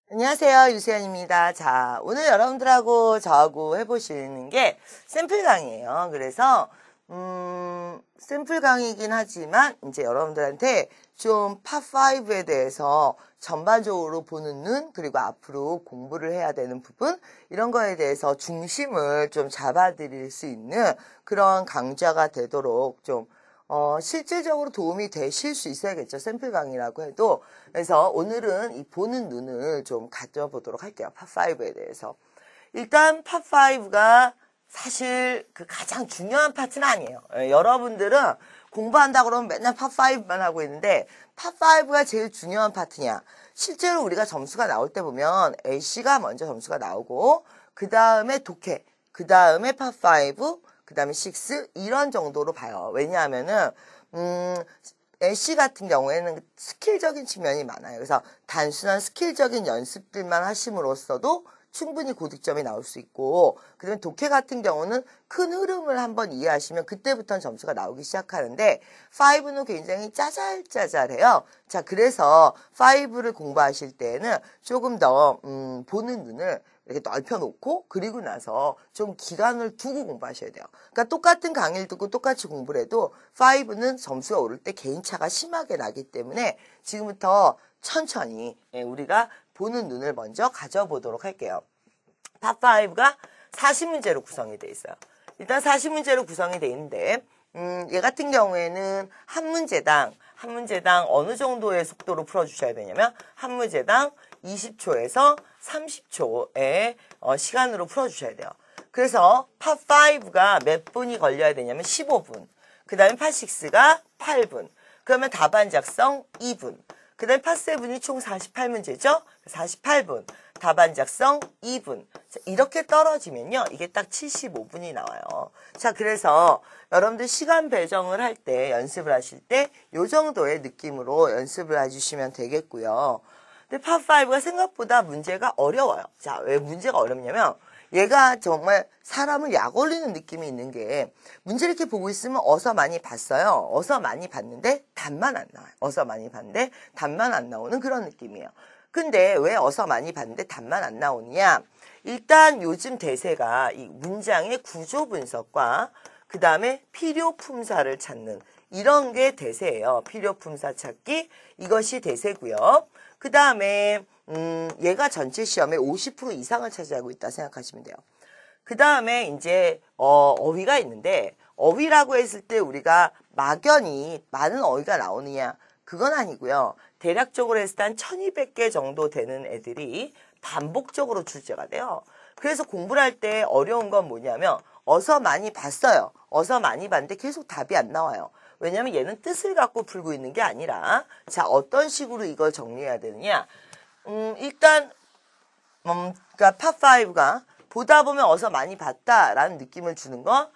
안녕하세요. 유수연입니다. 자, 오늘 여러분들하고 저하고 해보시는 게 샘플 강의예요. 그래서 샘플 강의이긴 하지만 이제 여러분들한테 좀 파5에 대해서 전반적으로 보는 눈, 그리고 앞으로 공부를 해야 되는 부분, 이런 거에 대해서 중심을 좀 잡아드릴 수 있는 그런 강좌가 되도록 좀 실질적으로 도움이 되실 수 있어야겠죠. 샘플 강의라고 해도. 그래서 오늘은 이 보는 눈을 좀 가져보도록 할게요. 파5에 대해서. 일단 파5가 사실 그 가장 중요한 파트는 아니에요. 여러분들은 공부한다 그러면 맨날 파5만 하고 있는데 파5가 제일 중요한 파트냐. 실제로 우리가 점수가 나올 때 보면 LC가 먼저 점수가 나오고 그 다음에 독해, 그 다음에 파5, 그 다음에 6 이런 정도로 봐요. 왜냐하면은 LC 같은 경우에는 스킬적인 측면이 많아요. 그래서 단순한 스킬적인 연습들만 하심으로써도 충분히 고득점이 나올 수 있고, 그다음에 독해 같은 경우는 큰 흐름을 한번 이해하시면 그때부터는 점수가 나오기 시작하는데 5는 굉장히 짜잘짜잘해요. 자, 그래서 5를 공부하실 때는 조금 더 보는 눈을 이렇게 넓혀놓고 그리고 나서 좀 기간을 두고 공부하셔야 돼요. 그러니까 똑같은 강의를 듣고 똑같이 공부를 해도 5는 점수가 오를 때 개인차가 심하게 나기 때문에 지금부터 천천히 우리가 보는 눈을 먼저 가져보도록 할게요. 파5가 40문제로 구성이 되어 있어요. 일단 40문제로 구성이 되어 있는데 얘 같은 경우에는 한 문제당 어느 정도의 속도로 풀어주셔야 되냐면 한 문제당 20초에서 30초의 시간으로 풀어주셔야 돼요. 그래서 파5가 몇 분이 걸려야 되냐면 15분. 그 다음에 파6가 8분. 그러면 답안 작성 2분. 그 다음에 파7이 총 48문제죠? 48분. 답안 작성 2분. 자, 이렇게 떨어지면요. 이게 딱 75분이 나와요. 자, 그래서 여러분들 시간 배정을 할 때, 연습을 하실 때, 요 정도의 느낌으로 연습을 해주시면 되겠고요. 근데 파5가 생각보다 문제가 어려워요. 자, 왜 문제가 어렵냐면, 얘가 정말 사람을 약 올리는 느낌이 있는 게 문제를 이렇게 보고 있으면 어서 많이 봤어요. 어서 많이 봤는데 답만 안 나와요. 어서 많이 봤는데 답만 안 나오는 그런 느낌이에요. 근데 왜 어서 많이 봤는데 답만 안 나오느냐? 일단 요즘 대세가 이 문장의 구조 분석과 그 다음에 필요품사를 찾는 이런 게 대세예요. 필요품사 찾기 이것이 대세고요. 그 다음에 얘가 전체 시험의 50% 이상을 차지하고 있다 생각하시면 돼요. 그 다음에 이제 어휘가 있는데 어휘라고 했을 때 우리가 막연히 많은 어휘가 나오느냐 그건 아니고요. 대략적으로 했을 때 한 1200개 정도 되는 애들이 반복적으로 출제가 돼요. 그래서 공부를 할 때 어려운 건 뭐냐면 어서 많이 봤어요. 어서 많이 봤는데 계속 답이 안 나와요. 왜냐면 얘는 뜻을 갖고 풀고 있는 게 아니라 자 어떤 식으로 이걸 정리해야 되느냐. 일단 그러니까 파5가 보다 보면 어서 많이 봤다라는 느낌을 주는 거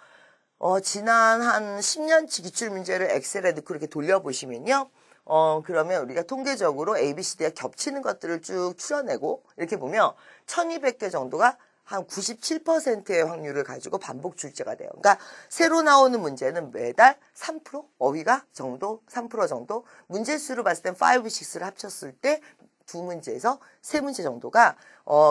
지난 한 10년치 기출문제를 엑셀에 넣고 이렇게 돌려보시면요. 그러면 우리가 통계적으로 ABCD가 겹치는 것들을 쭉 추려내고 이렇게 보면 1200개 정도가 한 97%의 확률을 가지고 반복 출제가 돼요. 그러니까 새로 나오는 문제는 매달 3%? 어휘가 정도? 3% 정도? 문제수를 봤을 땐 5, 6를 합쳤을 때 두 문제에서 세 문제 정도가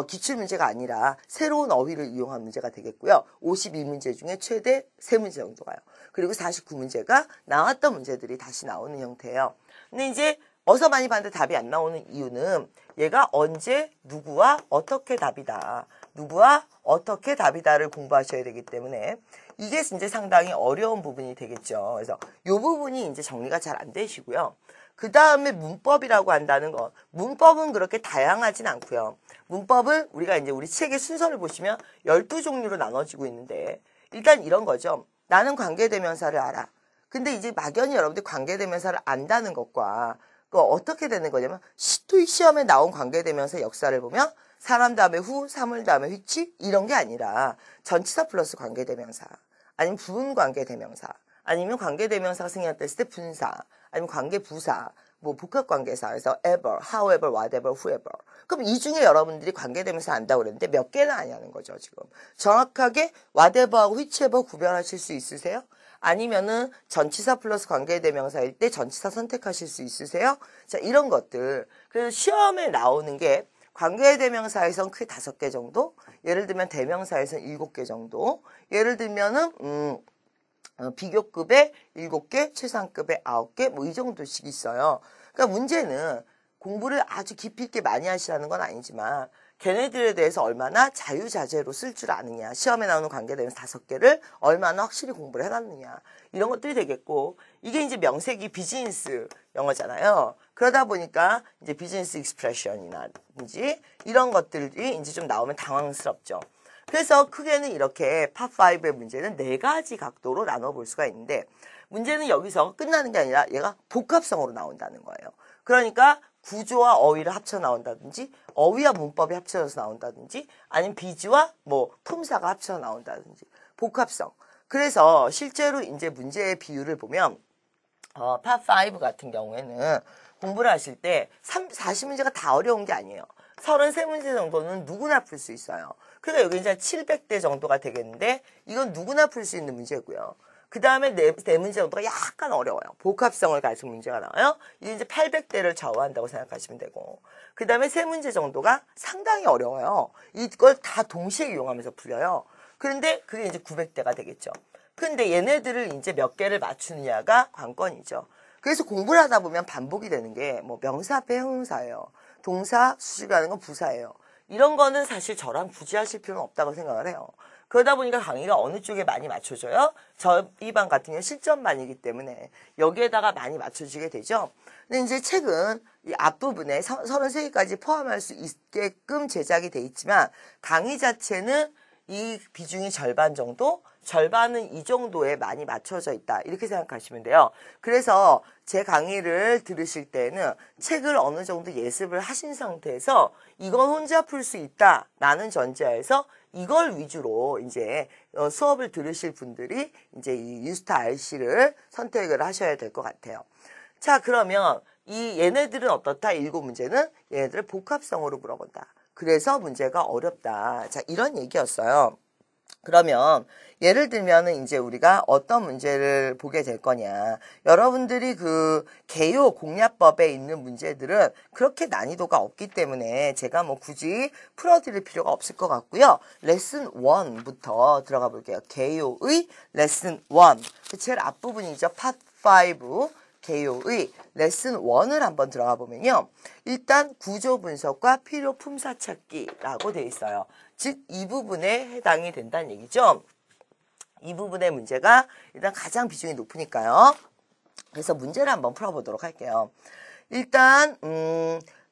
기출문제가 아니라 새로운 어휘를 이용한 문제가 되겠고요. 52문제 중에 최대 3문제 정도가요. 그리고 49문제가 나왔던 문제들이 다시 나오는 형태예요. 근데 이제 어서 많이 봤는데 답이 안 나오는 이유는 얘가 언제 누구와 어떻게 답이다. 누구와 어떻게 답이다를 공부하셔야 되기 때문에 이게 이제 상당히 어려운 부분이 되겠죠. 그래서 이 부분이 이제 정리가 잘 안 되시고요. 그 다음에 문법이라고 한다는 거. 문법은 그렇게 다양하진 않고요. 문법은 우리가 이제 우리 책의 순서를 보시면 12종류로 나눠지고 있는데 일단 이런 거죠. 나는 관계대명사를 알아. 근데 이제 막연히 여러분들이 관계대명사를 안다는 것과 어떻게 되는 거냐면 토익 시험에 나온 관계대명사 역사를 보면 사람 다음에 후, 사물 다음에 which 이런 게 아니라 전치사 플러스 관계대명사 아니면 부분관계대명사 아니면 관계대명사가 생략됐을 때 분사 아니면 관계부사 뭐 복합관계사에서 ever, however, whatever, whoever 그럼 이 중에 여러분들이 관계대명사 안다고 그랬는데 몇 개나 아냐는 거죠. 지금 정확하게 whatever하고 whichever 구별하실 수 있으세요? 아니면은 전치사 플러스 관계대명사일 때 전치사 선택하실 수 있으세요? 자, 이런 것들. 그래서 시험에 나오는 게 관계대명사에선 크게 5개 정도, 예를 들면 대명사에선 7개 정도, 예를 들면은 비교급에 7개, 최상급에 9개, 뭐 이 정도씩 있어요. 그러니까 문제는 공부를 아주 깊이 있게 많이 하시라는 건 아니지만 걔네들에 대해서 얼마나 자유자재로 쓸 줄 아느냐, 시험에 나오는 관계대명사 5개를 얼마나 확실히 공부를 해놨느냐, 이런 것들이 되겠고, 이게 이제 명색이 비즈니스 영어잖아요. 그러다 보니까 이제 비즈니스 익스프레션이라든지 이런 것들이 이제 좀 나오면 당황스럽죠. 그래서 크게는 이렇게 팝5의 문제는 4가지 각도로 나눠볼 수가 있는데, 문제는 여기서 끝나는 게 아니라 얘가 복합성으로 나온다는 거예요. 그러니까 구조와 어휘를 합쳐 나온다든지, 어휘와 문법이 합쳐져서 나온다든지, 아니면 비지와 뭐 품사가 합쳐서 나온다든지, 복합성. 그래서 실제로 이제 문제의 비율을 보면 팝5 같은 경우에는 공부를 하실 때 40문제가 다 어려운 게 아니에요. 33문제 정도는 누구나 풀 수 있어요. 그러니까 여기 이제 700대 정도가 되겠는데, 이건 누구나 풀 수 있는 문제고요. 그 다음에 네 문제 정도가 약간 어려워요. 복합성을 가진 문제가 나와요. 이게 이제 800대를 좌우한다고 생각하시면 되고, 그 다음에 3문제 정도가 상당히 어려워요. 이걸 다 동시에 이용하면서 풀려요. 그런데 그게 이제 900대가 되겠죠. 근데 얘네들을 이제 몇 개를 맞추느냐가 관건이죠. 그래서 공부를 하다 보면 반복이 되는 게 뭐 명사 앞에 형용사예요. 동사, 수식이라는 건 부사예요. 이런 거는 사실 저랑 굳이 하실 필요는 없다고 생각을 해요. 그러다 보니까 강의가 어느 쪽에 많이 맞춰져요? 저희 반 같은 경우는 실전반이기 때문에 여기에다가 많이 맞춰지게 되죠. 근데 이제 책은 이 앞부분에 33개까지 포함할 수 있게끔 제작이 돼 있지만, 강의 자체는 이 비중이 절반 정도, 절반은 이 정도에 많이 맞춰져 있다, 이렇게 생각하시면 돼요. 그래서 제 강의를 들으실 때는 책을 어느 정도 예습을 하신 상태에서 이건 혼자 풀 수 있다 라는 전제하에서 이걸 위주로 이제 수업을 들으실 분들이 이제 이 유스타 RC를 선택을 하셔야 될 것 같아요. 자, 그러면 이 얘네들은 어떻다? 7문제는 얘네들을 복합성으로 물어본다. 그래서 문제가 어렵다. 자, 이런 얘기였어요. 그러면 예를 들면은 이제 우리가 어떤 문제를 보게 될 거냐. 여러분들이 그 개요 공략법에 있는 문제들은 그렇게 난이도가 없기 때문에 제가 뭐 굳이 풀어드릴 필요가 없을 것 같고요. 레슨 1부터 들어가 볼게요. 개요의 레슨 1. 제일 앞부분이죠. 팟5. 개요의 레슨 1을 한번 들어가 보면요. 일단 구조 분석과 필요 품사 찾기라고 되어 있어요. 즉, 이 부분에 해당이 된다는 얘기죠. 이 부분의 문제가 일단 가장 비중이 높으니까요. 그래서 문제를 한번 풀어보도록 할게요. 일단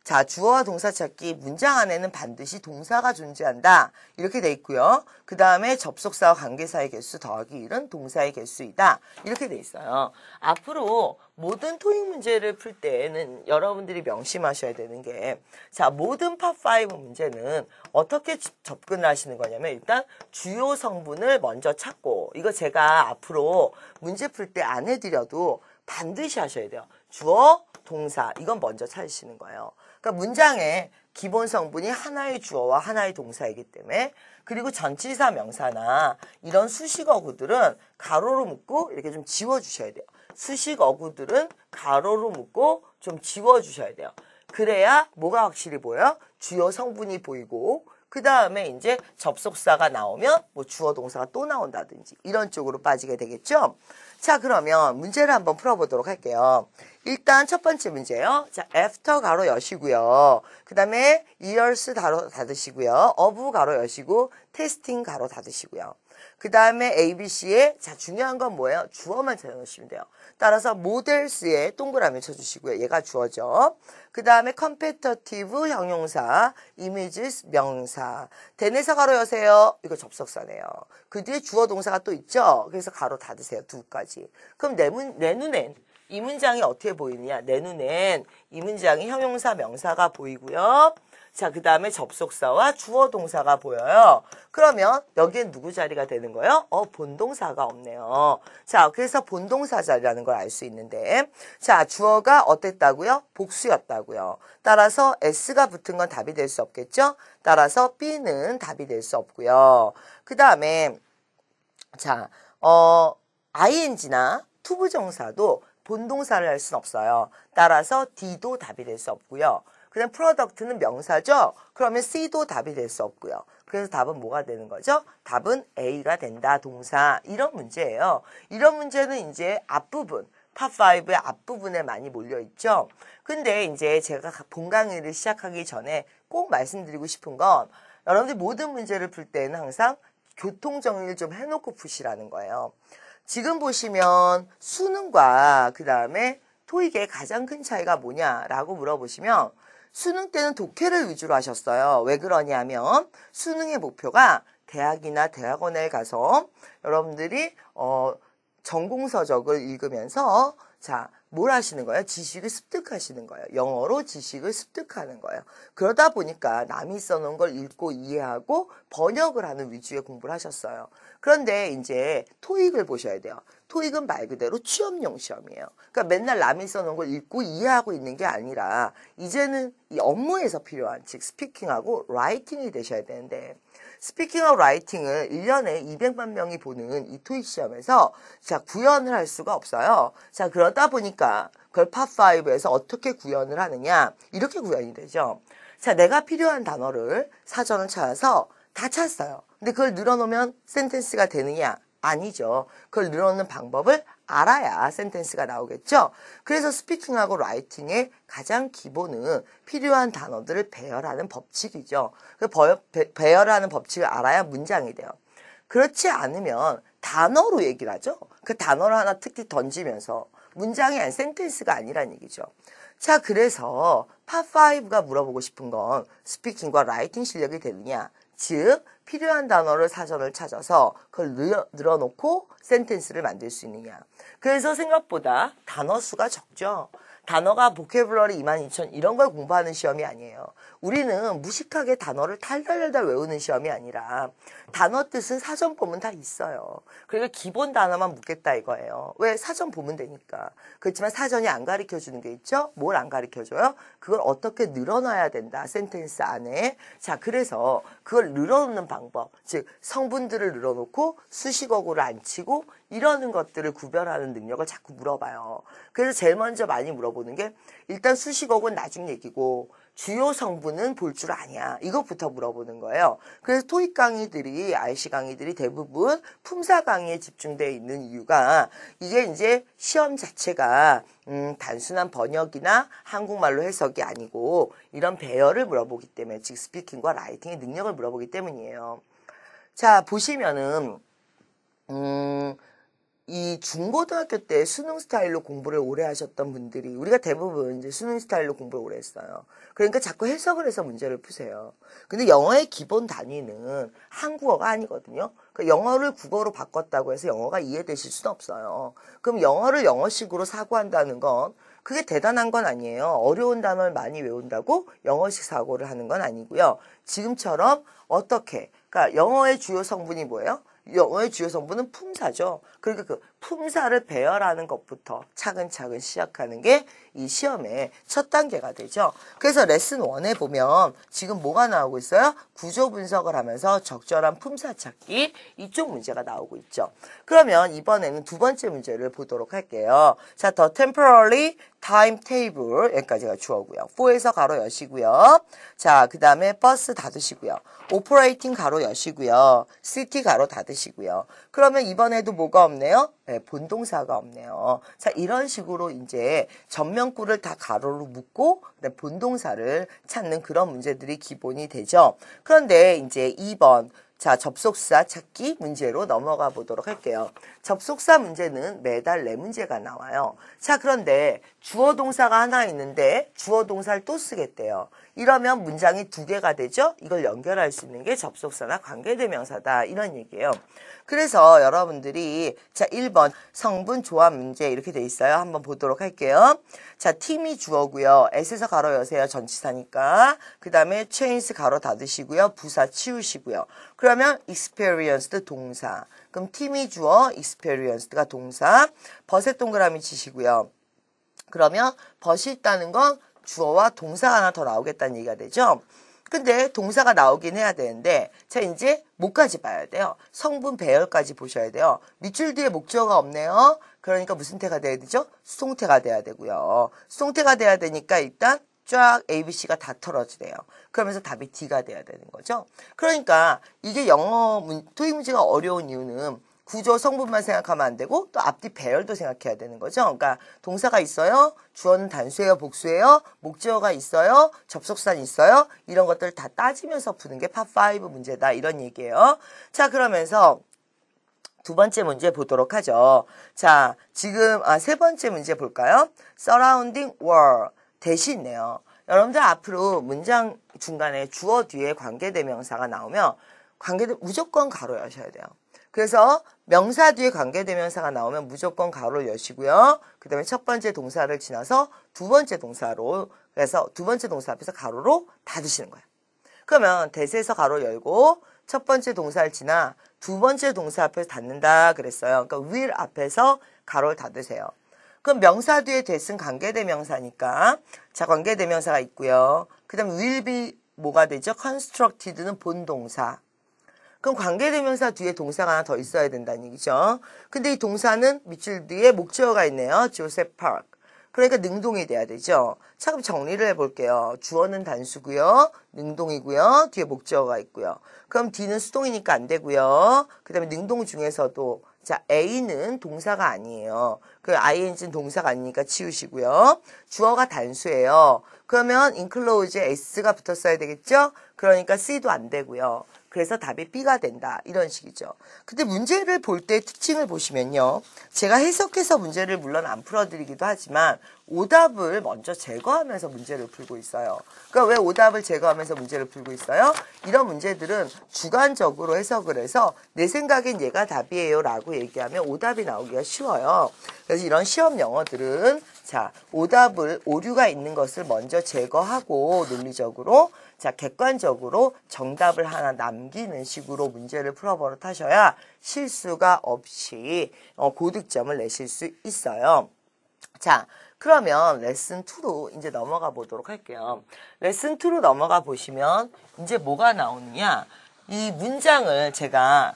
자, 주어와 동사 찾기, 문장 안에는 반드시 동사가 존재한다, 이렇게 돼 있고요. 그 다음에 접속사와 관계사의 개수 더하기 1은 동사의 개수이다, 이렇게 돼 있어요. 앞으로 모든 토익 문제를 풀 때에는 여러분들이 명심하셔야 되는 게, 자, 모든 팝5 문제는 어떻게 접근을 하시는 거냐면, 일단 주요 성분을 먼저 찾고, 이거 제가 앞으로 문제 풀 때 안 해드려도 반드시 하셔야 돼요. 주어, 동사, 이건 먼저 찾으시는 거예요. 그러니까 문장의 기본 성분이 하나의 주어와 하나의 동사이기 때문에, 그리고 전치사 명사나 이런 수식 어구들은 가로로 묶고 이렇게 좀 지워주셔야 돼요. 수식 어구들은 가로로 묶고 좀 지워주셔야 돼요. 그래야 뭐가 확실히 보여요? 주요 성분이 보이고, 그 다음에 이제 접속사가 나오면 뭐 주어 동사가 또 나온다든지 이런 쪽으로 빠지게 되겠죠. 자, 그러면 문제를 한번 풀어보도록 할게요. 일단 첫 번째 문제요. 자, after 가로 여시고요. 그 다음에 years 가로 닫으시고요. of 가로 여시고 testing 가로 닫으시고요. 그 다음에 ABC에, 자, 중요한 건 뭐예요? 주어만 찾아놓으시면 돼요. 따라서 models에 동그라미 쳐주시고요. 얘가 주어죠. 그 다음에 competitive 형용사, images 명사, 대내사 가로 여세요. 이거 접속사네요. 그 뒤에 주어 동사가 또 있죠. 그래서 가로 닫으세요. 2까지. 그럼 내 눈엔 이 문장이 어떻게 보이느냐? 내 눈엔 이 문장이 형용사 명사가 보이고요. 자, 그 다음에 접속사와 주어 동사가 보여요. 그러면 여기엔 누구 자리가 되는 거예요? 본동사가 없네요. 자, 그래서 본동사 자리라는 걸 알 수 있는데, 자, 주어가 어땠다고요? 복수였다고요. 따라서 S가 붙은 건 답이 될 수 없겠죠? 따라서 B는 답이 될 수 없고요. 그 다음에 자, ing나 투부정사도 본동사를 할 수는 없어요. 따라서 D도 답이 될 수 없고요. 그 다음 product는 명사죠. 그러면 C도 답이 될 수 없고요. 그래서 답은 뭐가 되는 거죠? 답은 A가 된다, 동사. 이런 문제예요. 이런 문제는 이제 앞부분, 파5의 앞부분에 많이 몰려있죠. 근데 이제 제가 본 강의를 시작하기 전에 꼭 말씀드리고 싶은 건 여러분들 모든 문제를 풀 때는 항상 교통 정리를 좀 해놓고 푸시라는 거예요. 지금 보시면 수능과 그 다음에 토익의 가장 큰 차이가 뭐냐라고 물어보시면 수능 때는 독해를 위주로 하셨어요. 왜 그러냐면 수능의 목표가 대학이나 대학원에 가서 여러분들이 전공서적을 읽으면서 자, 뭘 하시는 거예요? 지식을 습득하시는 거예요. 영어로 지식을 습득하는 거예요. 그러다 보니까 남이 써놓은 걸 읽고 이해하고 번역을 하는 위주의 공부를 하셨어요. 그런데 이제 토익을 보셔야 돼요. 토익은 말 그대로 취업용 시험이에요. 그러니까 맨날 남이 써놓은 걸 읽고 이해하고 있는 게 아니라 이제는 이 업무에서 필요한 즉 스피킹하고 라이팅이 되셔야 되는데 스피킹하고 라이팅을 1년에 200만 명이 보는 이 토익 시험에서 자 구현을 할 수가 없어요. 자 그러다 보니까 그걸 파5에서 어떻게 구현을 하느냐 이렇게 구현이 되죠. 자 내가 필요한 단어를 사전을 찾아서 다 찾았어요. 근데 그걸 늘어놓으면 센텐스가 되느냐? 아니죠. 그걸 늘어놓는 방법을 알아야 센텐스가 나오겠죠. 그래서 스피킹하고 라이팅의 가장 기본은 필요한 단어들을 배열하는 법칙이죠. 그 배열하는 법칙을 알아야 문장이 돼요. 그렇지 않으면 단어로 얘기를 하죠. 그 단어를 하나 툭툭 던지면서 문장이 아닌 센텐스가 아니란 얘기죠. 자, 그래서 파5가 물어보고 싶은 건 스피킹과 라이팅 실력이 되느냐. 즉 필요한 단어를 사전을 찾아서 그걸 늘어놓고 센텐스를 만들 수 있느냐. 그래서 생각보다 단어 수가 적죠. 단어가 보캐블러리 22,000 이런 걸 공부하는 시험이 아니에요. 우리는 무식하게 단어를 달달달달 외우는 시험이 아니라 단어 뜻은 사전 보면 다 있어요. 그러니까 기본 단어만 묻겠다 이거예요. 왜? 사전 보면 되니까. 그렇지만 사전이 안 가르쳐주는 게 있죠? 뭘 안 가르쳐줘요? 그걸 어떻게 늘어놔야 된다. 센텐스 안에. 자, 그래서 그걸 늘어놓는 방법. 즉 성분들을 늘어놓고 수식어구를 안 치고 이러는 것들을 구별하는 능력을 자꾸 물어봐요. 그래서 제일 먼저 많이 물어보는 게 일단 수식어구는 나중 얘기고 주요 성분은 볼 줄 아냐. 이것부터 물어보는 거예요. 그래서 토익 강의들이, RC 강의들이 대부분 품사 강의에 집중되어 있는 이유가 이게 이제 시험 자체가 단순한 번역이나 한국말로 해석이 아니고 이런 배열을 물어보기 때문에 즉 스피킹과 라이팅의 능력을 물어보기 때문이에요. 자, 보시면은 이 중고등학교 때 수능 스타일로 공부를 오래 하셨던 분들이 우리가 대부분 이제 수능 스타일로 공부를 오래 했어요. 그러니까 자꾸 해석을 해서 문제를 푸세요. 근데 영어의 기본 단위는 한국어가 아니거든요. 그러니까 영어를 국어로 바꿨다고 해서 영어가 이해되실 수는 없어요. 그럼 영어를 영어식으로 사고한다는 건 그게 대단한 건 아니에요. 어려운 단어를 많이 외운다고 영어식 사고를 하는 건 아니고요. 지금처럼 어떻게 그러니까 영어의 주요 성분이 뭐예요? 영어의 주요 성분은 품사죠. 그러니까 그 품사를 배열하는 것부터 차근차근 시작하는 게 이 시험의 첫 단계가 되죠. 그래서 레슨 1에 보면 지금 뭐가 나오고 있어요? 구조 분석을 하면서 적절한 품사 찾기 이쪽 문제가 나오고 있죠. 그러면 이번에는 두 번째 문제를 보도록 할게요. 자, the temporary timetable 여기까지가 주어고요. 4에서 가로 여시고요. 자, 그 다음에 버스 닫으시고요. operating 가로 여시고요. city 가로 닫으시고요. 그러면 이번에도 뭐가 없네요? 네, 본동사가 없네요. 자, 이런 식으로 이제 전면구를 다 가로로 묶고 본동사를 찾는 그런 문제들이 기본이 되죠. 그런데 이제 2번 자, 접속사 찾기 문제로 넘어가 보도록 할게요. 접속사 문제는 매달 4문제가 나와요. 자, 그런데 주어 동사가 하나 있는데 주어 동사를 또 쓰겠대요. 이러면 문장이 2개가 되죠? 이걸 연결할 수 있는 게 접속사나 관계대명사다. 이런 얘기예요. 그래서 여러분들이 자, 1번 성분 조합 문제 이렇게 돼 있어요. 한번 보도록 할게요. 자, 팀이 주어고요. S에서 가로 여세요. 전치사니까. 그 다음에 change 가로 닫으시고요. 부사 치우시고요. 그러면 experienced 동사. 그럼 팀이 주어, experienced가 동사. 버섯 동그라미 치시고요. 그러면 벗이 있다는 건 주어와 동사가 하나 더 나오겠다는 얘기가 되죠. 근데 동사가 나오긴 해야 되는데 자 이제 뭐까지 봐야 돼요? 성분 배열까지 보셔야 돼요. 밑줄 뒤에 목적어가 없네요. 그러니까 무슨 태가 돼야 되죠? 수동태가 돼야 되고요. 수동태가 돼야 되니까 일단 쫙 ABC가 다 털어지대요. 그러면서 답이 D가 돼야 되는 거죠. 그러니까 이게 영어 토익 문제가 어려운 이유는 구조 성분만 생각하면 안 되고 또 앞뒤 배열도 생각해야 되는 거죠. 그러니까 동사가 있어요. 주어는 단수예요, 복수예요. 목적어가 있어요. 접속사는 있어요. 이런 것들 다 따지면서 푸는 게 파5 문제다. 이런 얘기예요. 자, 그러면서 두 번째 문제 보도록 하죠. 자, 지금 세 번째 문제 볼까요? surrounding were 대신네요. 여러분들 앞으로 문장 중간에 주어 뒤에 관계대명사가 나오면 무조건 가로 여셔야 돼요. 그래서 명사 뒤에 관계대명사가 나오면 무조건 가로 여시고요. 그 다음에 첫 번째 동사를 지나서 두 번째 동사로, 그래서 두 번째 동사 앞에서 가로로 닫으시는 거예요. 그러면 대세에서 가로 열고 첫 번째 동사를 지나 두 번째 동사 앞에서 닫는다 그랬어요. 그러니까 will 앞에서 가로를 닫으세요. 그럼 명사 뒤에 대승 관계대명사니까 자, 관계대명사가 있고요. 그 다음에 will be 뭐가 되죠? constructed는 본동사. 그럼 관계대명사 뒤에 동사가 하나 더 있어야 된다는 얘기죠. 근데 이 동사는 밑줄 뒤에 목적어가 있네요. 조셉 파크. 그러니까 능동이 돼야 되죠. 자, 그럼 정리를 해볼게요. 주어는 단수고요. 능동이고요. 뒤에 목적어가 있고요. 그럼 D는 수동이니까 안 되고요. 그 다음에 능동 중에서도 자, A는 동사가 아니에요. 그 ing는 동사가 아니니까 치우시고요. 주어가 단수예요. 그러면 inclose에 s가 붙었어야 되겠죠? 그러니까 C도 안 되고요. 그래서 답이 B가 된다. 이런 식이죠. 근데 문제를 볼 때 특징을 보시면요. 제가 해석해서 문제를 물론 안 풀어드리기도 하지만 오답을 먼저 제거하면서 문제를 풀고 있어요. 그러니까 왜 오답을 제거하면서 문제를 풀고 있어요? 이런 문제들은 주관적으로 해석을 해서 내 생각엔 얘가 답이에요 라고 얘기하면 오답이 나오기가 쉬워요. 그래서 이런 시험 영어들은 자, 오류가 있는 것을 먼저 제거하고 논리적으로 자, 객관적으로 정답을 하나 남기는 식으로 문제를 풀어버릇 하셔야 실수가 없이 고득점을 내실 수 있어요. 자, 그러면 레슨 2로 이제 넘어가 보도록 할게요. 레슨 2로 넘어가 보시면 이제 뭐가 나오느냐. 이 문장을 제가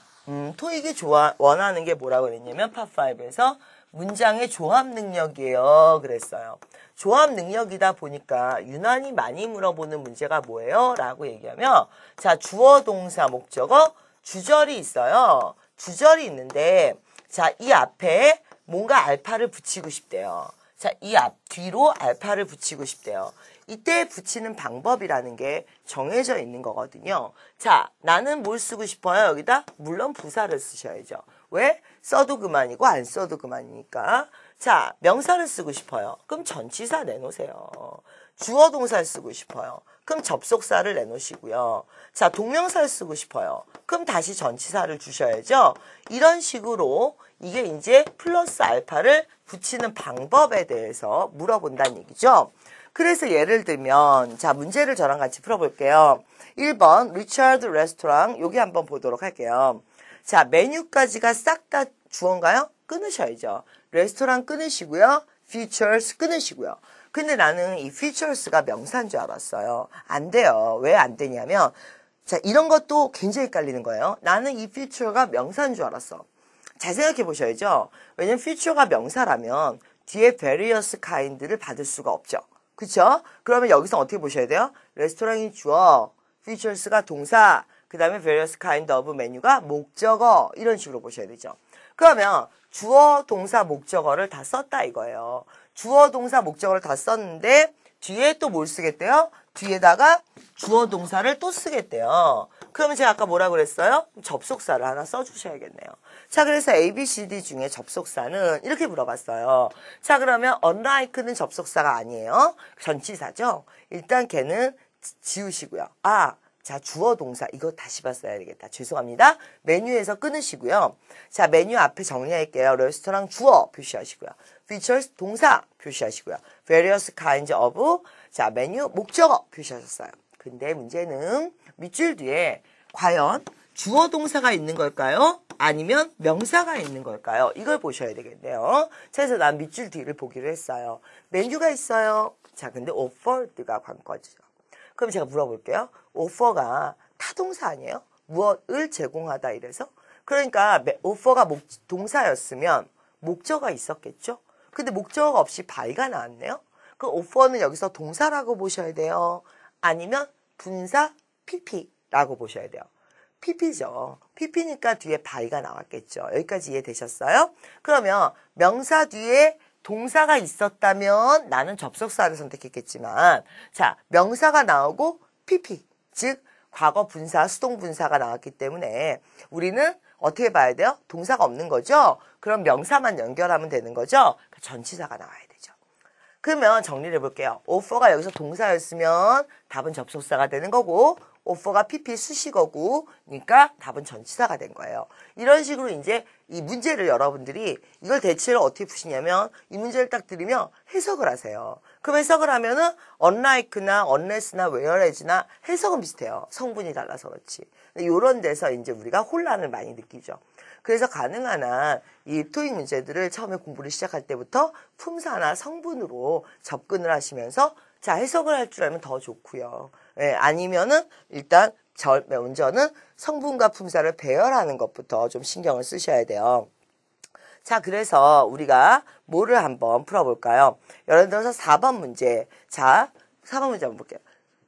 토익이 원하는 게 뭐라고 그랬냐면 파5에서 문장의 조합 능력이에요. 그랬어요. 조합 능력이다 보니까 유난히 많이 물어보는 문제가 뭐예요? 라고 얘기하면 자, 주어, 동사, 목적어, 주절이 있어요. 주절이 있는데 자, 이 앞에 뭔가 알파를 붙이고 싶대요. 자, 이 뒤로 알파를 붙이고 싶대요. 이때 붙이는 방법이라는 게 정해져 있는 거거든요. 자, 나는 뭘 쓰고 싶어요? 여기다? 물론 부사를 쓰셔야죠. 왜? 써도 그만이고 안 써도 그만이니까. 자, 명사를 쓰고 싶어요. 그럼 전치사 내놓으세요. 주어 동사를 쓰고 싶어요. 그럼 접속사를 내놓으시고요. 자, 동명사를 쓰고 싶어요. 그럼 다시 전치사를 주셔야죠. 이런 식으로 이게 이제 플러스 알파를 붙이는 방법에 대해서 물어본다는 얘기죠. 그래서 예를 들면 자, 문제를 저랑 같이 풀어볼게요. 1번 리차드 레스토랑 여기 한번 보도록 할게요. 자, 메뉴까지가 싹 다 주어인가요? 끊으셔야죠. 레스토랑 끊으시고요. features 끊으시고요. 근데 나는 이 features가 명사인 줄 알았어요. 안 돼요. 왜 안 되냐면 자, 이런 것도 굉장히 헷갈리는 거예요. 나는 이 feature가 명사인 줄 알았어. 잘 생각해 보셔야죠. 왜냐면 feature가 명사라면 뒤에 various kind를 받을 수가 없죠. 그쵸? 그러면 여기서 어떻게 보셔야 돼요? 레스토랑이 주어, features가 동사, 그 다음에 various kind of menu가 목적어 이런 식으로 보셔야 되죠. 그러면 주어, 동사, 목적어를 다 썼다 이거예요. 주어, 동사, 목적어를 다 썼는데 뒤에 또 뭘 쓰겠대요? 뒤에다가 주어, 동사를 또 쓰겠대요. 그러면 제가 아까 뭐라고 그랬어요? 접속사를 하나 써주셔야겠네요. 자, 그래서 A, B, C, D 중에 접속사는 이렇게 물어봤어요. 자, 그러면 unlike는 접속사가 아니에요. 전치사죠. 일단 걔는 지우시고요. 자, 주어 동사 이거 다시 봤어야 되겠다. 죄송합니다. 메뉴에서 끊으시고요. 자, 메뉴 앞에 정리할게요. 레스토랑 주어 표시하시고요. features 동사 표시하시고요. various kinds of 자, 메뉴 목적어 표시하셨어요. 근데 문제는 밑줄 뒤에 과연 주어 동사가 있는 걸까요? 아니면 명사가 있는 걸까요? 이걸 보셔야 되겠네요. 그래서 난 밑줄 뒤를 보기로 했어요. 메뉴가 있어요. 자, 근데 offered가 관건이죠. 그럼 제가 물어볼게요. 오퍼가 타동사 아니에요? 무엇을 제공하다 이래서? 그러니까 오퍼가 동사였으면 목적어가 있었겠죠? 근데 목적어가 없이 by가 나왔네요? 그 offer는 여기서 동사라고 보셔야 돼요. 아니면 분사 pp라고 보셔야 돼요. pp죠. pp니까 뒤에 by가 나왔겠죠. 여기까지 이해되셨어요? 그러면 명사 뒤에 동사가 있었다면 나는 접속사를 선택했겠지만, 자, 명사가 나오고 pp, 즉 과거 분사, 수동 분사가 나왔기 때문에 우리는 어떻게 봐야 돼요? 동사가 없는 거죠? 그럼 명사만 연결하면 되는 거죠? 전치사가 나와야 되죠. 그러면 정리를 해볼게요. offer가 여기서 동사였으면 답은 접속사가 되는 거고, offer가 pp 수식어고, 그러니까 답은 전치사가 된 거예요. 이런 식으로 이제 이 문제를 여러분들이 이걸 대체로 어떻게 푸시냐면 이 문제를 딱 들으면 해석을 하세요. 그럼 해석을 하면은 unlike나 unless나 whereas나 해석은 비슷해요. 성분이 달라서 그렇지. 이런 데서 이제 우리가 혼란을 많이 느끼죠. 그래서 가능한 한 이 토익 문제들을 처음에 공부를 시작할 때부터 품사나 성분으로 접근을 하시면서 자, 해석을 할 줄 알면 더 좋고요. 예, 아니면은 일단 먼저는 성분과 품사를 배열하는 것부터 좀 신경을 쓰셔야 돼요. 자, 그래서 우리가 뭐를 한번 풀어볼까요? 예를 들어서 4번 문제. 자, 4번 문제 한번 볼게요.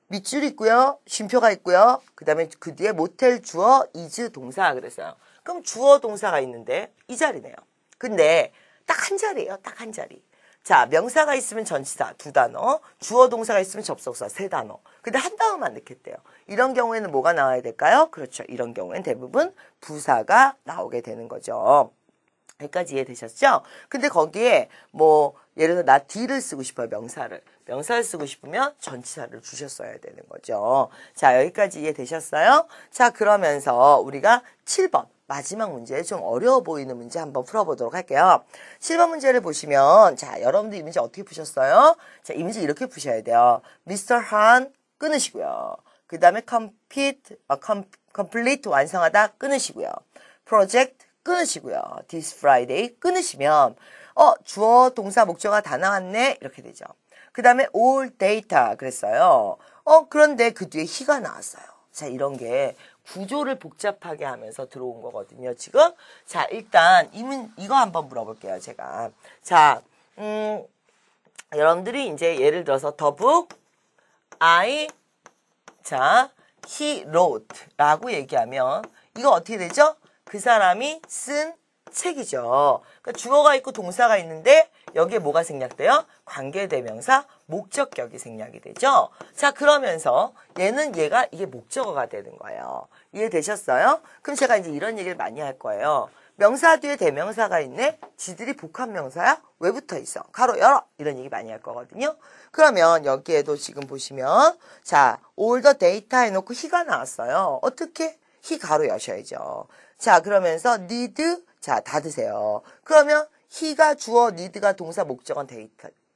밑줄 있고요. 쉼표가 있고요. 그 다음에 그 뒤에 모텔 주어 is 동사 그랬어요. 그럼 주어 동사가 있는데 이 자리네요. 근데 딱 한 자리예요. 딱 한 자리. 자, 명사가 있으면 전치사 2단어, 주어 동사가 있으면 접속사 3단어. 근데 한 단어만 넣겠대요. 이런 경우에는 뭐가 나와야 될까요? 그렇죠. 이런 경우에는 대부분 부사가 나오게 되는 거죠. 여기까지 이해되셨죠? 근데 거기에 뭐 예를 들어 나 D를 쓰고 싶어요. 명사를 쓰고 싶으면 전치사를 주셨어야 되는 거죠. 자, 여기까지 이해되셨어요? 자, 그러면서 우리가 7번 마지막 문제, 좀 어려워 보이는 문제 한번 풀어보도록 할게요. 7번 문제를 보시면 자, 여러분들 이 문제 어떻게 푸셨어요? 자, 이 문제 이렇게 푸셔야 돼요. Mr. Han 끊으시고요. 그 다음에 complete 완성하다 끊으시고요. project 끊으시고요. This Friday 끊으시면 주어, 동사, 목적어가 다 나왔네 이렇게 되죠. 그 다음에 all data 그랬어요. 그런데 그 뒤에 he가 나왔어요. 자, 이런 게 구조를 복잡하게 하면서 들어온 거거든요, 지금. 자, 일단 이거 한번 물어볼게요, 제가. 자, 여러분들이 이제 예를 들어서 the book he wrote 라고 얘기하면 이거 어떻게 되죠? 그 사람이 쓴 책이죠. 그러니까 주어가 있고 동사가 있는데 여기에 뭐가 생략돼요? 관계대명사, 목적격이 생략이 되죠. 자, 그러면서 얘가 이게 목적어가 되는 거예요. 이해되셨어요? 그럼 제가 이제 이런 얘기를 많이 할 거예요. 명사 뒤에 대명사가 있네? 지들이 복합명사야? 왜 붙어 있어? 가로 열어! 이런 얘기 많이 할 거거든요. 그러면 여기에도 지금 보시면 자, all the data 해놓고 he가 나왔어요. 어떻게? he 가로 여셔야죠. 자, 그러면서 need, 자, 닫으세요. 그러면 he가 주어, need가 동사, 목적은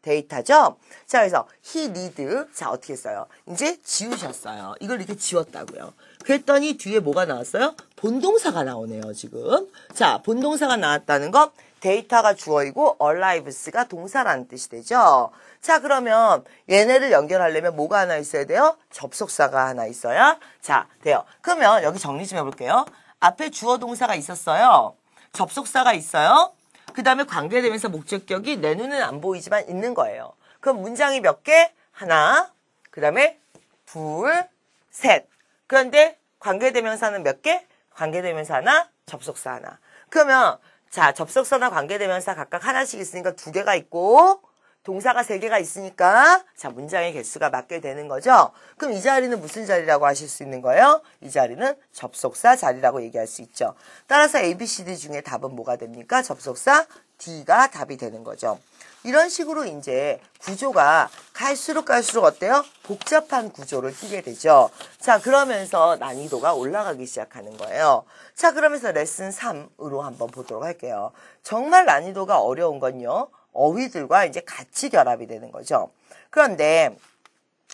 데이터죠? 자, 그래서 he need, 자, 어떻게 써요? 이제 지우셨어요. 이걸 이렇게 지웠다고요. 그랬더니 뒤에 뭐가 나왔어요? 본동사가 나오네요, 지금. 자, 본동사가 나왔다는 건 데이터가 주어이고 alives가 동사라는 뜻이 되죠. 자, 그러면 얘네를 연결하려면 뭐가 하나 있어야 돼요? 접속사가 하나 있어야 자, 돼요. 그러면 여기 정리 좀 해볼게요. 앞에 주어 동사가 있었어요. 접속사가 있어요. 그 다음에 관계대명사 목적격이 내 눈에는 안 보이지만 있는 거예요. 그럼 문장이 몇 개? 하나, 그 다음에 둘, 셋. 그런데 관계대명사는 몇 개? 관계대명사 하나, 접속사 하나. 그러면 자, 접속사나 관계대명사 각각 하나씩 있으니까 2개가 있고 동사가 3개가 있으니까 자, 문장의 개수가 맞게 되는 거죠. 그럼 이 자리는 무슨 자리라고 하실 수 있는 거예요? 이 자리는 접속사 자리라고 얘기할 수 있죠. 따라서 A, B, C, D 중에 답은 뭐가 됩니까? 접속사 D가 답이 되는 거죠. 이런 식으로 이제 구조가 갈수록 어때요? 복잡한 구조를 띠게 되죠. 자, 그러면서 난이도가 올라가기 시작하는 거예요. 자, 그러면서 레슨 3으로 한번 보도록 할게요. 정말 난이도가 어려운 건요. 어휘들과 이제 같이 결합이 되는 거죠. 그런데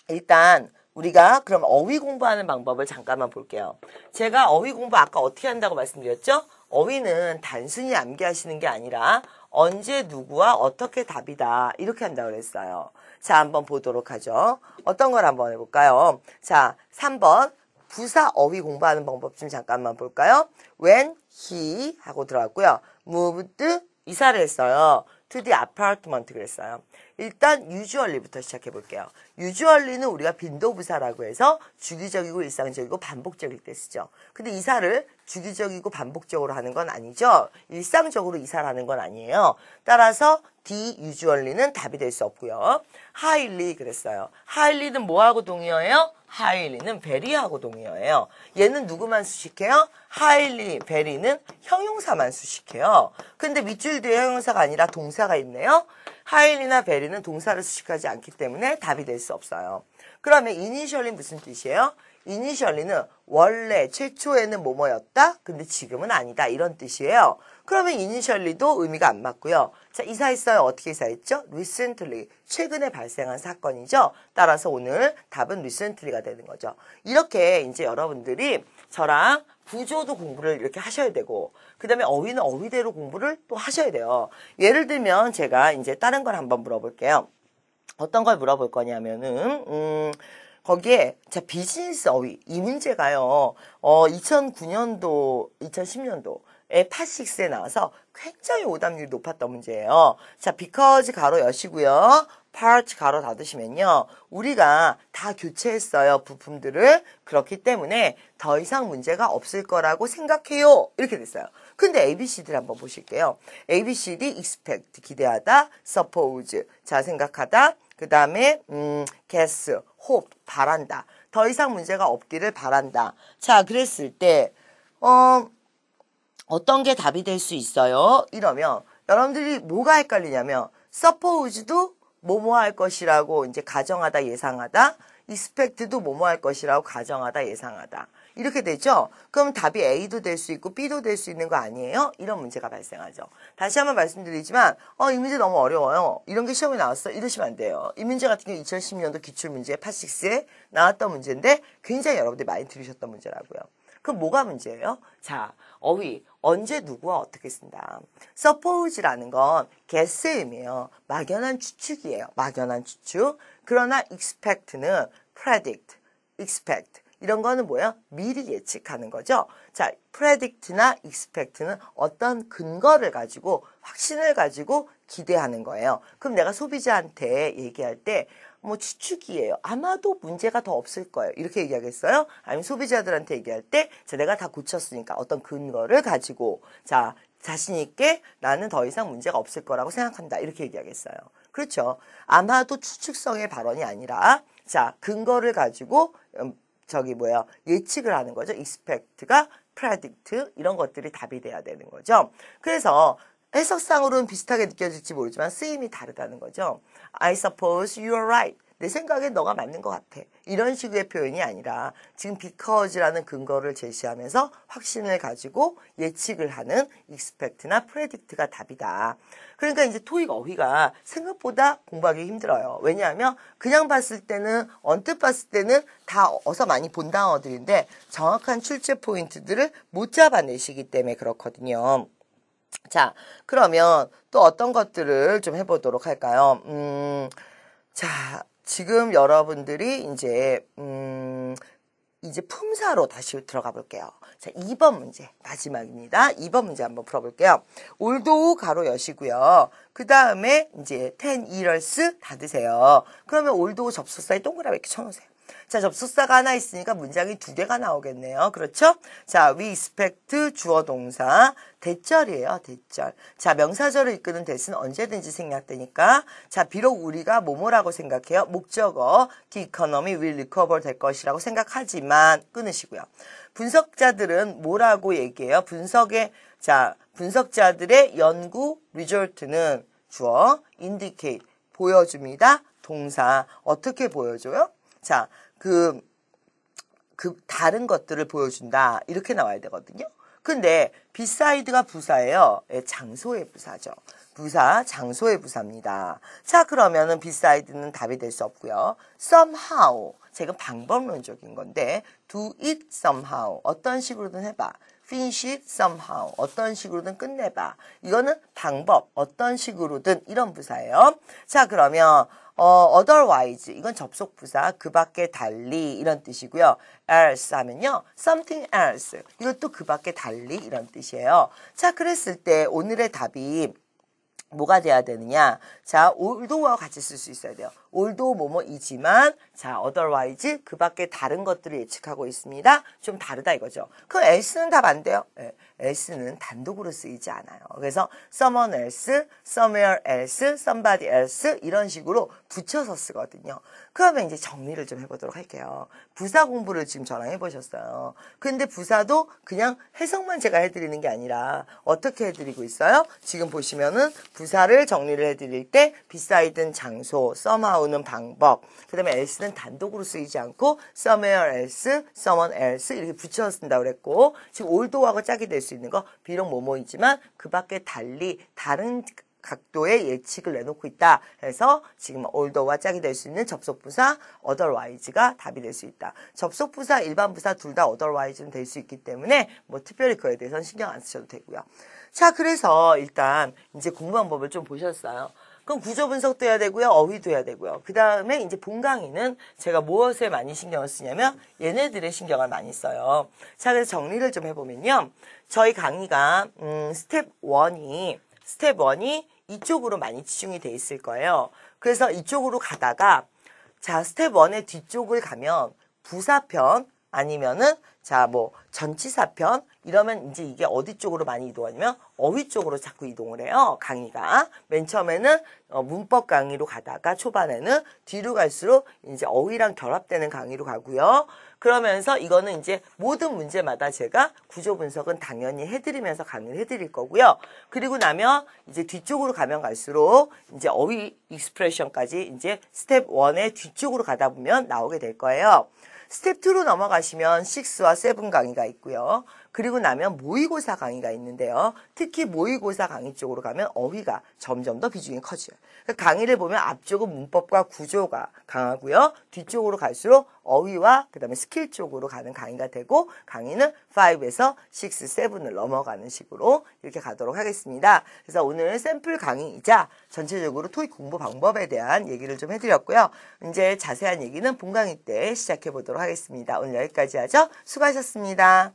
일단 우리가 그럼 어휘 공부하는 방법을 잠깐만 볼게요. 제가 어휘 공부 아까 어떻게 한다고 말씀드렸죠? 어휘는 단순히 암기하시는 게 아니라 언제 누구와 어떻게 답이다 이렇게 한다고 그랬어요. 자, 한번 보도록 하죠. 어떤 걸 한번 해볼까요? 자, 3번 부사 어휘 공부하는 방법 좀 잠깐만 볼까요? When he 하고 들어갔고요. moved 이사를 했어요. to the apartment 그랬어요. 일단 usually부터 시작해 볼게요. usually는 우리가 빈도부사라고 해서 주기적이고 일상적이고 반복적일 때 쓰죠. 근데 이사를 주기적이고 반복적으로 하는 건 아니죠. 일상적으로 이사를 하는 건 아니에요. 따라서 D usually는 답이 될 수 없고요. highly 그랬어요. highly는 뭐하고 동의어예요? highly는 very하고 동의어예요. 얘는 누구만 수식해요? highly, very는 형용사만 수식해요. 근데 밑줄 뒤에 형용사가 아니라 동사가 있네요. highly나 very는 동사를 수식하지 않기 때문에 답이 될 수 없어요. 그러면 initially 무슨 뜻이에요? initially는 원래 최초에는 뭐뭐였다? 근데 지금은 아니다. 이런 뜻이에요. 그러면 initially도 의미가 안 맞고요. 자, 이사했어요. 어떻게 이사했죠? recently. 최근에 발생한 사건이죠. 따라서 오늘 답은 recently가 되는 거죠. 이렇게 이제 여러분들이 저랑 구조도 공부를 이렇게 하셔야 되고, 그 다음에 어휘는 어휘대로 공부를 또 하셔야 돼요. 예를 들면 제가 이제 다른 걸 한번 물어볼게요. 어떤 걸 물어볼 거냐면은, 거기에, 자, 비즈니스 어휘. 이 문제가요, 2009년도, 2010년도에 팟6에 나와서 굉장히 오답률이 높았던 문제예요. 자, because 가로 여시고요. part 가로 닫으시면요. 우리가 다 교체했어요. 부품들을. 그렇기 때문에 더 이상 문제가 없을 거라고 생각해요. 이렇게 됐어요. 근데 ABCD를 한번 보실게요. ABCD, expect, 기대하다, suppose, 자, 생각하다, 그 다음에 guess, hope, 바란다. 더 이상 문제가 없기를 바란다. 자, 그랬을 때 어떤 게 답이 될 수 있어요? 이러면 여러분들이 뭐가 헷갈리냐면 suppose도 뭐뭐 할 것이라고 이제 가정하다, 예상하다, expect도 뭐뭐 할 것이라고 가정하다, 예상하다. 이렇게 되죠? 그럼 답이 A도 될 수 있고 B도 될 수 있는 거 아니에요? 이런 문제가 발생하죠. 다시 한번 말씀드리지만 이 문제 너무 어려워요. 이런 게 시험에 나왔어. 이러시면 안 돼요. 이 문제 같은 경우 2010년도 기출문제 팟6에 나왔던 문제인데 굉장히 여러분들이 많이 들으셨던 문제라고요. 그럼 뭐가 문제예요? 자, 어휘. 언제 누구와 어떻게 쓴다. suppose라는 건 guess의 의미예요. 막연한 추측이에요. 막연한 추측. 그러나 expect는 predict, expect. 이런 거는 뭐예요? 미리 예측하는 거죠. 자, predict나 expect는 어떤 근거를 가지고 확신을 가지고 기대하는 거예요. 그럼 내가 소비자한테 얘기할 때 뭐 추측이에요. 아마도 문제가 더 없을 거예요. 이렇게 얘기하겠어요? 아니면 소비자들한테 얘기할 때 자, 내가 다 고쳤으니까 어떤 근거를 가지고 자, 자신 있게 나는 더 이상 문제가 없을 거라고 생각한다. 이렇게 얘기하겠어요. 그렇죠. 아마도 추측성의 발언이 아니라 자, 근거를 가지고 예측을 하는 거죠. expect가 predict 이런 것들이 답이 돼야 되는 거죠. 그래서 해석상으로는 비슷하게 느껴질지 모르지만 쓰임이 다르다는 거죠. I suppose you are right. 내 생각엔 너가 맞는 것 같아. 이런 식의 표현이 아니라 지금 because라는 근거를 제시하면서 확신을 가지고 예측을 하는 expect나 predict가 답이다. 그러니까 이제 토익 어휘가 생각보다 공부하기 힘들어요. 왜냐하면 그냥 봤을 때는 언뜻 봤을 때는 다 어서 많이 본 단어들인데 정확한 출제 포인트들을 못 잡아내시기 때문에 그렇거든요. 자, 그러면 또 어떤 것들을 좀 해보도록 할까요? 자, 지금 여러분들이 이제 품사로 다시 들어가 볼게요. 자, 2번 문제 마지막입니다. 2번 문제 한번 풀어볼게요. 올도 가로 여시고요. 그 다음에 이제 10 years 닫으세요. 그러면 올도 접속사에 동그라미 이렇게 쳐놓으세요. 자, 접속사가 하나 있으니까 문장이 2개가 나오겠네요. 그렇죠? 자, we expect 주어 동사 대절이에요. 대절. 자, 명사절을 이끄는 대는 언제든지 생략되니까 자, 비록 우리가 뭐뭐라고 생각해요? 목적어 the economy will recover 될 것이라고 생각하지만 끊으시고요. 분석자들은 뭐라고 얘기해요? 분석자들의 연구 result는 주어 indicate 보여줍니다. 동사 어떻게 보여줘요? 자, 다른 것들을 보여준다. 이렇게 나와야 되거든요. 근데 beside가 부사예요. 장소의 부사죠. 부사, 장소의 부사입니다. 자, 그러면은 beside는 답이 될 수 없고요. somehow. 제가 방법론적인 건데 do it somehow. 어떤 식으로든 해봐. finish it somehow. 어떤 식으로든 끝내봐. 이거는 방법, 어떤 식으로든 이런 부사예요. 자, 그러면 otherwise 이건 접속 부사 그 밖에 달리 이런 뜻이고요. else 하면요. something else 이것도 그 밖에 달리 이런 뜻이에요. 자, 그랬을 때 오늘의 답이 뭐가 돼야 되느냐? 자, although와 같이 쓸 수 있어야 돼요. although 뭐뭐이지만, 자, otherwise 그 밖에 다른 것들을 예측하고 있습니다. 좀 다르다 이거죠. 그 else는 답 안 돼요. 네, else는 단독으로 쓰이지 않아요. 그래서 someone else, somewhere else, somebody else 이런 식으로 붙여서 쓰거든요. 그러면 이제 정리를 좀 해보도록 할게요. 부사 공부를 지금 저랑 해보셨어요. 근데 부사도 그냥 해석만 제가 해드리는 게 아니라 어떻게 해드리고 있어요? 지금 보시면은 부사를 정리를 해드릴 때 beside는 장소, somehow는 방법, 그 다음에 else는 단독으로 쓰이지 않고 somewhere else, someone else 이렇게 붙여서 쓴다고 그랬고, 지금 although하고 짝이 될 수 있는 거 비록 뭐뭐이지만 그 밖에 달리 다른 각도의 예측을 내놓고 있다. 해서 지금 although와 짝이 될 수 있는 접속부사 otherwise가 답이 될 수 있다. 접속부사, 일반부사 둘 다 otherwise는 될 수 있기 때문에 뭐 특별히 그거에 대해서는 신경 안 쓰셔도 되고요. 자, 그래서 일단 이제 공부 방법을 좀 보셨어요. 그럼 구조 분석도 해야 되고요. 어휘도 해야 되고요. 그 다음에 이제 본 강의는 제가 무엇에 많이 신경을 쓰냐면 얘네들의 신경을 많이 써요. 자, 그래서 정리를 좀 해보면요. 저희 강의가 스텝 1이 이쪽으로 많이 치중이 돼 있을 거예요. 그래서 이쪽으로 가다가 자, 스텝 1의 뒤쪽을 가면 부사편 아니면은 자, 뭐 전치사편 이러면 이제 이게 어디 쪽으로 많이 이동하냐면 어휘 쪽으로 자꾸 이동을 해요. 강의가. 맨 처음에는 문법 강의로 가다가 초반에는 뒤로 갈수록 이제 어휘랑 결합되는 강의로 가고요. 그러면서 이거는 이제 모든 문제마다 제가 구조 분석은 당연히 해드리면서 강의를 해드릴 거고요. 그리고 나면 이제 뒤쪽으로 가면 갈수록 이제 어휘 익스프레션까지 이제 스텝 1의 뒤쪽으로 가다 보면 나오게 될 거예요. 스텝 2로 넘어가시면 6와 7 강의가 있고요. 그리고 나면 모의고사 강의가 있는데요. 특히 모의고사 강의 쪽으로 가면 어휘가 점점 더 비중이 커져요. 강의를 보면 앞쪽은 문법과 구조가 강하고요. 뒤쪽으로 갈수록 어휘와 그 다음에 스킬 쪽으로 가는 강의가 되고, 강의는 5에서 6, 7을 넘어가는 식으로 이렇게 가도록 하겠습니다. 그래서 오늘 샘플 강의이자 전체적으로 토익 공부 방법에 대한 얘기를 좀 해드렸고요. 이제 자세한 얘기는 본 강의 때 시작해 보도록 하겠습니다. 오늘 여기까지 하죠. 수고하셨습니다.